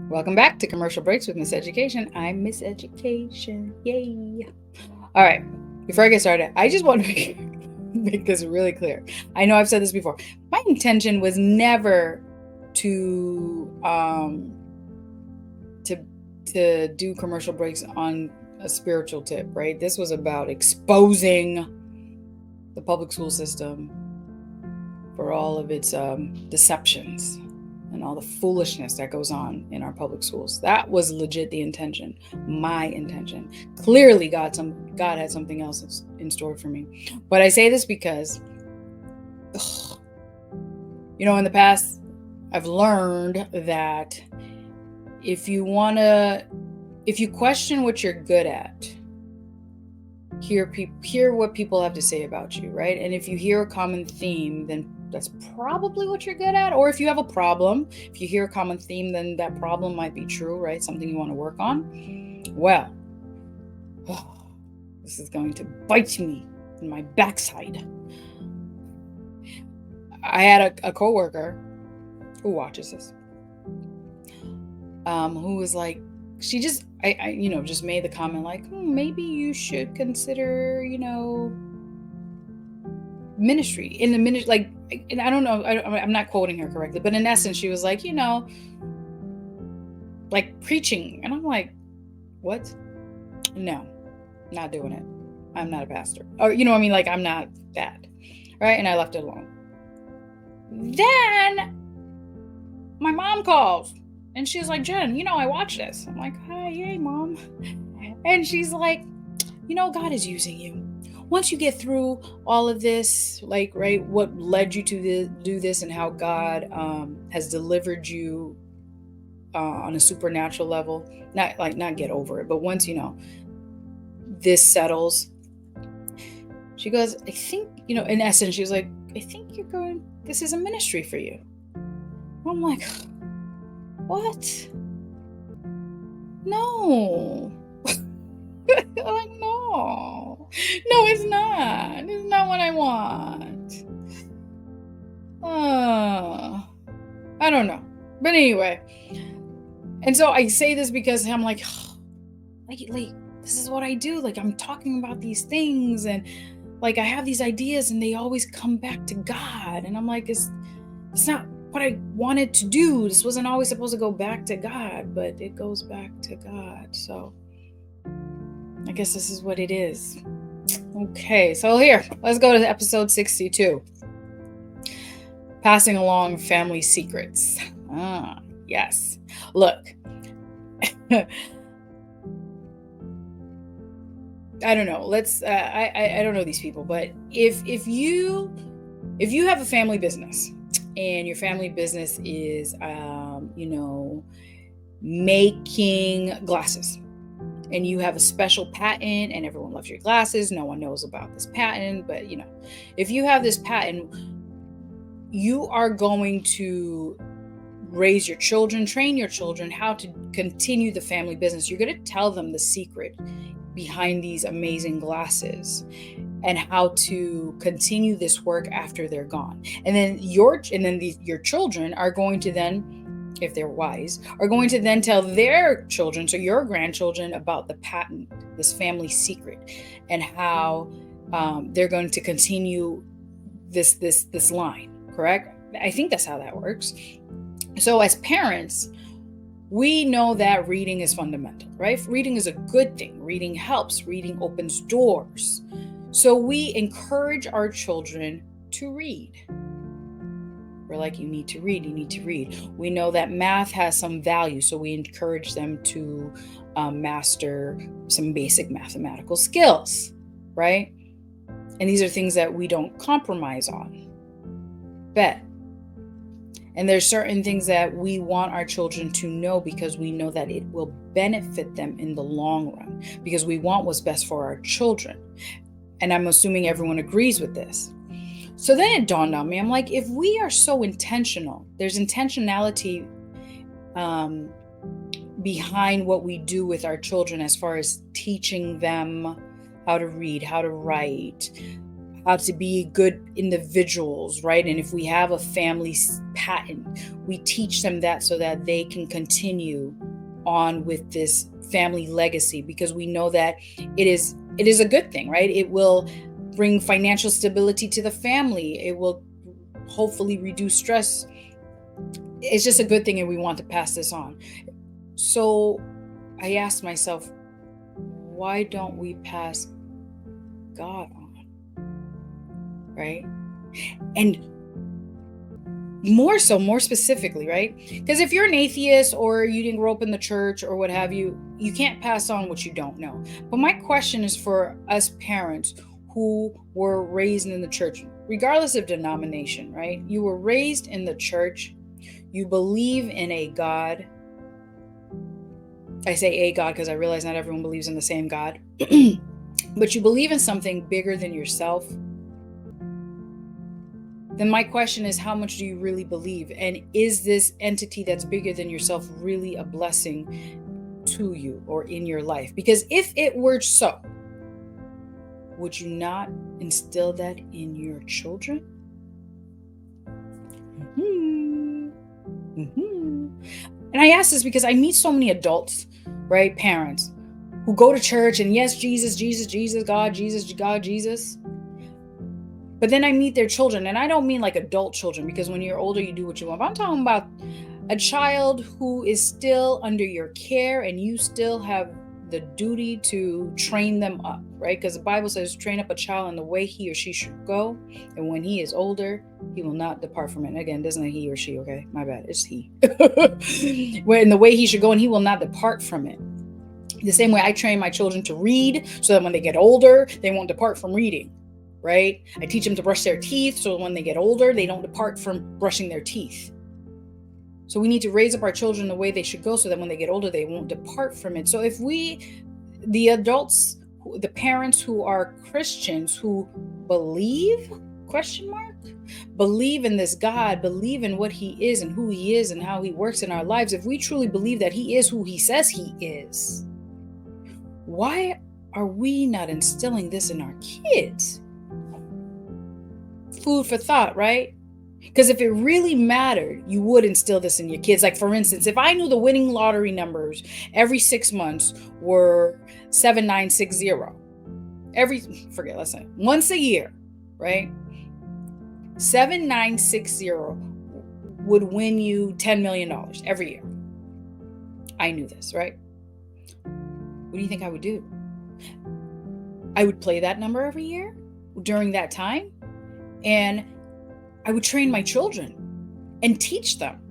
Welcome back to Commercial Breaks with Miss Education. I'm Miss Education. Yay. All right. Before I get started, I just want to make this really clear. I know I've said this before. My intention was never to to do commercial breaks on a spiritual tip, right? This was about exposing the public school system for all of its deceptions and all the foolishness that goes on in our public schools. That was legit the intention, my intention. Clearly, God had something else in store for me. But I say this because, in the past, I've learned that if you question what you're good at, hear what people have to say about you, right? And if you hear a common theme, then that's probably what you're good at. Or if you have a problem, if you hear a common theme, then that problem might be true, right? Something you want to work on. Well, this is going to bite me in my backside. I had a coworker who watches this, who was like, she just, just made the comment like, maybe you should consider, ministry in the ministry, like, and I don't know, I'm not quoting her correctly, but in essence, she was like, like preaching. And I'm like, what? No, not doing it. I'm not a pastor. Or, like, I'm not that. Right. And I left it alone. Then my mom calls and she's like, Jen, I watch this. I'm like, hi, yay, Mom. And she's like, God is using you. Once you get through all of this, like, right, what led you to do this and how God has delivered you on a supernatural level, not get over it, but once, this settles, she goes, I think, in essence, she was like, I think this is a ministry for you. I'm like, what? No. I'm like, no, it's not. It's not what I want. I don't know. But anyway. And so I say this because I'm like, this is what I do. Like, I'm talking about these things and like I have these ideas and they always come back to God. And I'm like, it's not what I wanted to do. This wasn't always supposed to go back to God, but it goes back to God. So I guess this is what it is. Okay, so here, let's go to episode 62. Passing along family secrets. Yes. Look, I don't know. I don't know these people, but if you have a family business and your family business is, making glasses, and you have a special patent and everyone loves your glasses, no one knows about this patent, but if you have this patent, you are going to raise your children, train your children how to continue the family business. You're going to tell them the secret behind these amazing glasses and how to continue this work after they're gone. And then your children are going to then, if they're wise, are going to then tell their children, so your grandchildren, about the patent, this family secret, and how they're going to continue this line. Correct? I think that's how that works. So as parents, we know that reading is fundamental, right? Reading is a good thing. Reading helps. Reading opens doors. So we encourage our children to read. We're like, you need to read, you need to read. We know that math has some value, so we encourage them to master some basic mathematical skills, right? And these are things that we don't compromise on. Bet. And there's certain things that we want our children to know because we know that it will benefit them in the long run, because we want what's best for our children. And I'm assuming everyone agrees with this. So then it dawned on me, I'm like, if we are so intentional, there's intentionality behind what we do with our children as far as teaching them how to read, how to write, how to be good individuals, right? And if we have a family patent, we teach them that so that they can continue on with this family legacy, because we know that it is a good thing, right? It will bring financial stability to the family. It will hopefully reduce stress. It's just a good thing, and we want to pass this on. So I asked myself, why don't we pass God on, right? And more specifically, right? Because if you're an atheist or you didn't grow up in the church or what have you, you can't pass on what you don't know. But my question is for us parents who were raised in the church, regardless of denomination, right? You were raised in the church. You believe in a God. I say a God because I realize not everyone believes in the same God. But you believe in something bigger than yourself. Then my question is, how much do you really believe? And is this entity that's bigger than yourself really a blessing to you or in your life? Because if it were so, would you not instill that in your children? And I ask this because I meet so many adults, right? Parents who go to church and yes, Jesus, Jesus, Jesus, God, Jesus, God, Jesus. But then I meet their children, and I don't mean like adult children, because when you're older, you do what you want. But I'm talking about a child who is still under your care, and you still have the duty to train them up, right? Because the Bible says, train up a child in the way he or she should go. And when he is older, he will not depart from it. And again, doesn't it he or she, okay? My bad, it's he. When the way he should go, and he will not depart from it. The same way I train my children to read, so that when they get older, they won't depart from reading. Right? I teach them to brush their teeth so when they get older, they don't depart from brushing their teeth. So we need to raise up our children the way they should go so that when they get older, they won't depart from it. So if we, the adults, the parents who are Christians, who believe, believe in this God, believe in what he is and who he is and how he works in our lives, if we truly believe that he is who he says he is, why are we not instilling this in our kids? Food for thought, right? Because if it really mattered, you would instill this in your kids. Like, for instance, if I knew the winning lottery numbers every 6 months were 7960, once a year, right? 7960 would win you $10 million every year. I knew this, right? What do you think I would do? I would play that number every year during that time. And I would train my children and teach them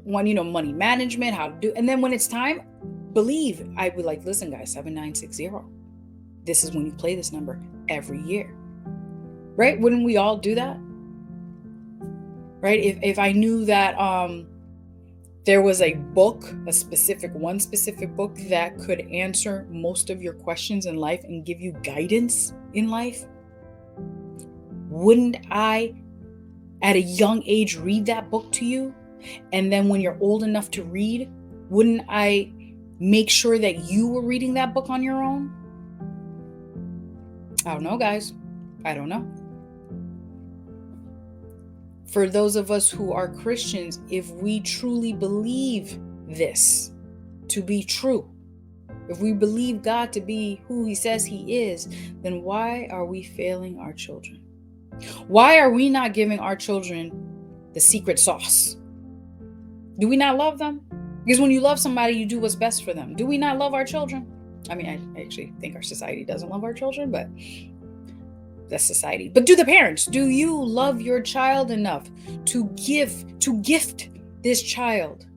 money management, how to do. And then when it's time, believe, I would like, listen, guys, 7960. This is when you play this number every year, right? Wouldn't we all do that? Right? If I knew that there was a book, one specific book that could answer most of your questions in life and give you guidance in life, wouldn't I, at a young age, read that book to you? And then when you're old enough to read, wouldn't I make sure that you were reading that book on your own? I don't know, guys. I don't know. For those of us who are Christians, if we truly believe this to be true, if we believe God to be who he says he is, then why are we failing our children? Why are we not giving our children the secret sauce? Do we not love them? Because when you love somebody, you do what's best for them. Do we not love our children? I mean, I actually think our society doesn't love our children, but that's society. But do the parents, do you love your child enough to gift this child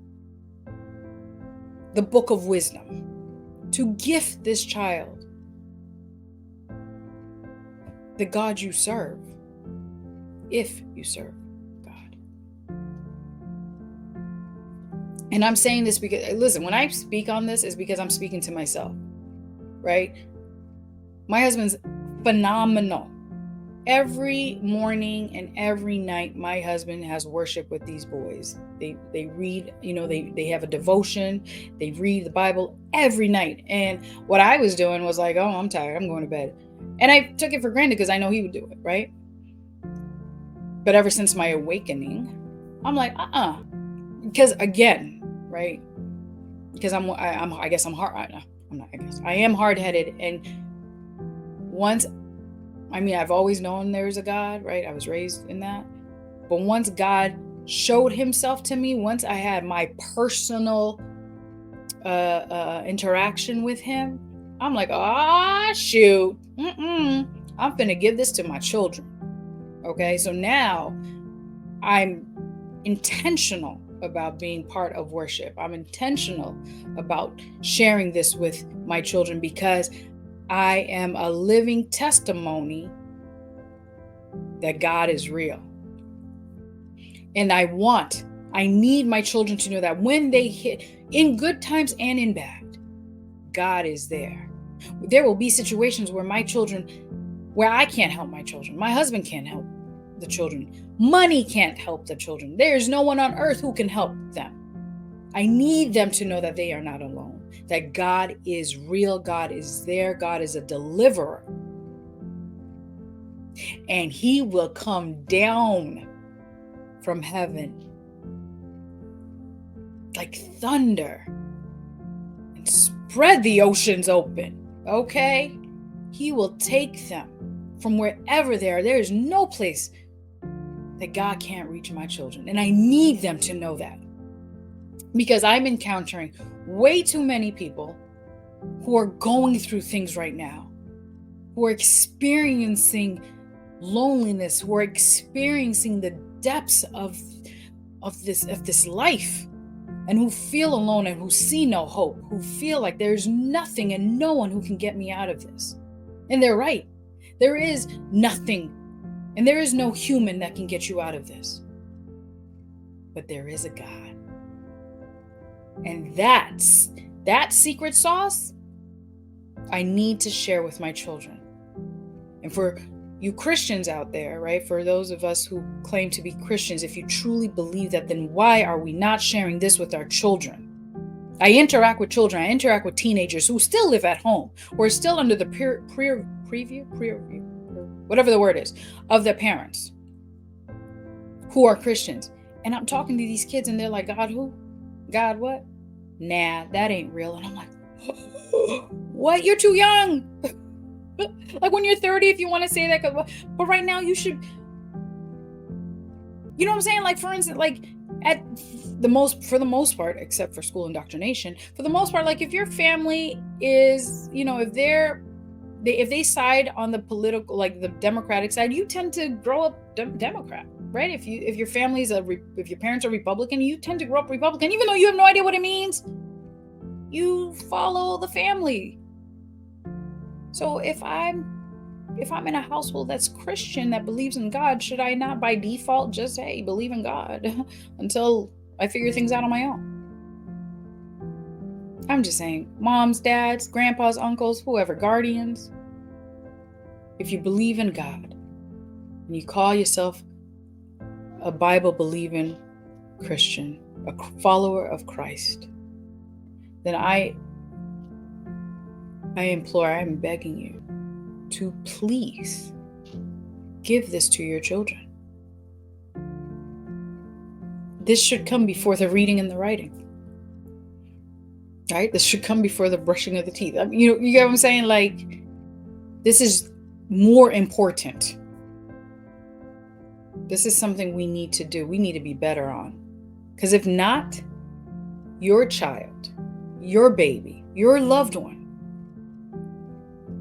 the book of wisdom? To gift this child the God you serve? If you serve God. And I'm saying this because, listen, when I speak on this, is because I'm speaking to myself, right? My husband's phenomenal. Every morning and every night, my husband has worship with these boys. They read, they have a devotion. They read the Bible every night. And what I was doing was like, oh, I'm tired, I'm going to bed. And I took it for granted because I know he would do it, right? But ever since my awakening, I'm like, because again, right? Because I guess I'm hard. I'm not. I guess I am hard-headed, and once, I mean, I've always known there's a God, right? I was raised in that, but once God showed Himself to me, once I had my personal interaction with Him, I'm like, shoot, I'm gonna give this to my children. Okay, so now I'm intentional about being part of worship. I'm intentional about sharing this with my children because I am a living testimony that God is real. And I need my children to know that when they hit, in good times and in bad, God is there. There will be situations where where I can't help my children. My husband can't help the children. Money can't help the children. There's no one on earth who can help them. I need them to know that they are not alone, that God is real, God is there, God is a deliverer. And He will come down from heaven like thunder and spread the oceans open, okay? He will take them from wherever they are. There is no place that God can't reach my children. And I need them to know that. Because I'm encountering way too many people who are going through things right now, who are experiencing loneliness, who are experiencing the depths of this life, and who feel alone and who see no hope, who feel like there's nothing and no one who can get me out of this. And they're right. There is nothing, and there is no human that can get you out of this. But there is a God. And that secret sauce, I need to share with my children. And for you Christians out there, right? For those of us who claim to be Christians, if you truly believe that, then why are we not sharing this with our children? I interact with children. I interact with teenagers who still live at home, or are still under the preview, whatever the word is, of their parents who are Christians. And I'm talking to these kids and they're like, God who? God what? Nah, that ain't real. And I'm like, what? You're too young. Like when you're 30, if you want to say that, but right now you should, you know what I'm saying? Like, for instance, like for the most part, except for school indoctrination, for the most part, like if your family is, if they side on the political, like the Democratic side, you tend to grow up Democrat, right? If your family's if your parents are Republican, you tend to grow up Republican, even though you have no idea what it means. You follow the family. So if I'm in a household that's Christian, that believes in God, should I not by default just, hey, believe in God until I figure things out on my own? I'm just saying, moms, dads, grandpas, uncles, whoever, guardians, if you believe in God and you call yourself a Bible-believing Christian, a follower of Christ, then I implore, I'm begging you to please give this to your children. This should come before the reading and the writing, right? This should come before the brushing of the teeth. I mean, you get what I'm saying? Like, this is more important. This is something we need to do. We need to be better on. Because if not, your child, your baby, your loved one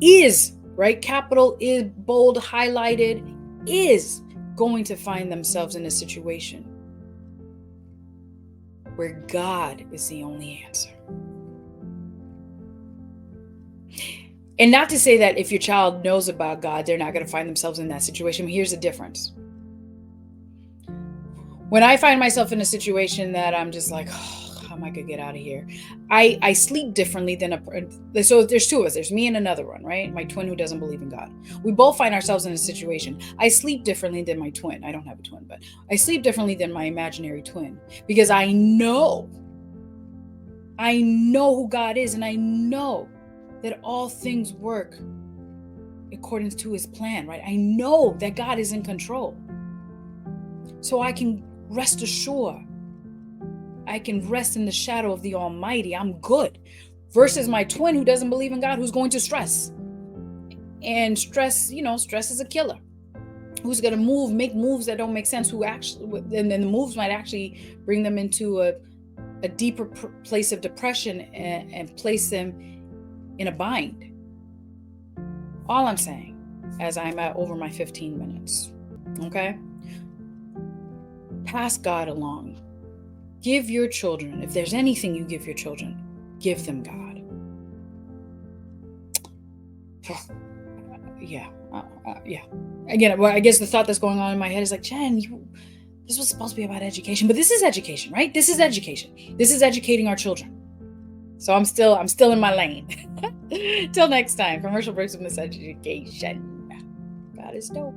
is, right? Capital is bold, highlighted, is going to find themselves in a situation where God is the only answer. And not to say that if your child knows about God, they're not going to find themselves in that situation. But here's the difference. When I find myself in a situation that I'm just like, oh, how am I going to get out of here? I sleep differently than so there's two of us. There's me and another one, right? My twin who doesn't believe in God. We both find ourselves in a situation. I sleep differently than my twin. I don't have a twin, but I sleep differently than my imaginary twin because I know who God is, and I know that all things work according to his plan, right? I know that God is in control. So I can rest assured. I can rest in the shadow of the Almighty. I'm good. Versus my twin who doesn't believe in God, who's going to stress. And stress, stress is a killer. Who's going to make moves that don't make sense, and then the moves might actually bring them into a deeper place of depression and place them in a bind. All I'm saying, as I'm at over my 15 minutes, okay? Pass God along. Give your children, if there's anything you give your children, give them God. Yeah. Again, well, I guess the thought that's going on in my head is like, Jen, this was supposed to be about education, but this is education, right? This is education. This is educating our children. So I'm still in my lane. Till next time, commercial breaks with miseducation. God is dope.